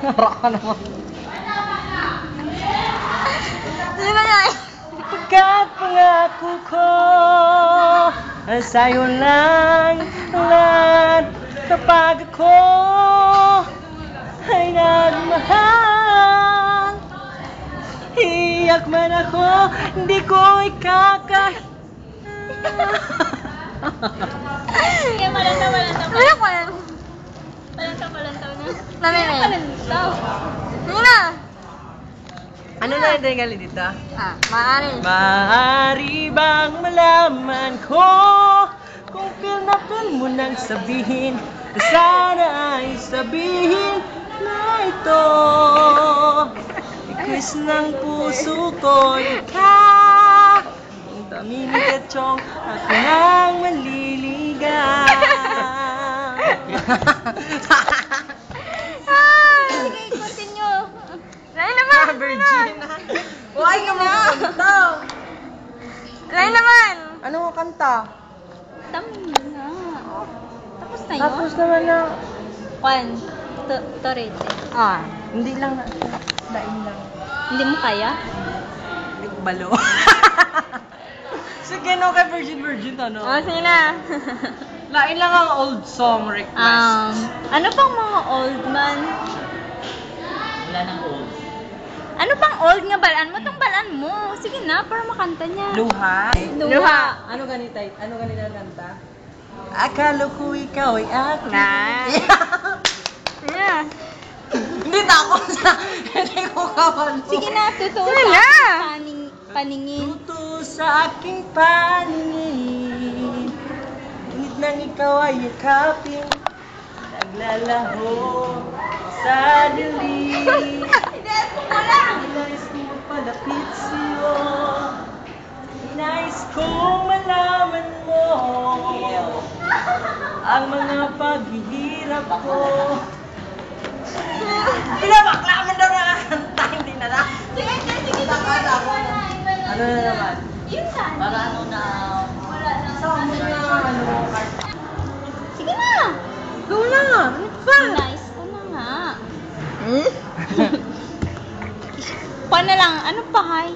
Raka naman. Hindi ba na? Pagkat pangako ko sa'yo lang lahat kapag ako ay nagmahal. Iyak man ako, hindi ko ikakaya. Sige, malantaw. Wala ko yan. Malantaw na. Malantaw. Hindi na. Ano na yung tingali dito? Maaari. Maaari bang malaman ko kung feel na feel mo nang sabihin, sana ay sabihin na ito. Ikwis ng puso ko, ikaw ang daming kachong ako nang maliligaw. Sige, continue. Lain naman. Virgin na. Huwag ka magkanta. Lain naman. Ano mo kanta? Tama na. Tapos na yun? Tapos naman na. Juan, Torete. Hindi lang na. Daing lang. Hindi mo kaya? Hindi ko balo. Sige, no, kay Virgin, ano? Sige na. Lain lang ang old song request. Ano pang mga old man? Wala nang old. Ano pang old nga balaan mo? Itong balaan mo. Sige na, para makanta niya. Luha. Luha. Ano ganito ang kanta? Akala ko ikaw ay akin. Yeah. Hindi tapos na. Hindi ko kabalo. Sige na, totoo Sige sa na. aking paningin. Tuto sa aking paningin. Init nang ikaw ay yakapin. Naglalaho sa dilim. Inais ko magpalapit sa'yo. Inais kong malaman mo ang mga paghihirap ko. Pinabakla man daw nakakanta, hindi na lang. Sige. Ano na naman? Yun na. Para ano na... Wala na. Saan na ano? Sige na. Go na! Ano pa? Nice ko na nga. Pa na lang. Ano pa, hay?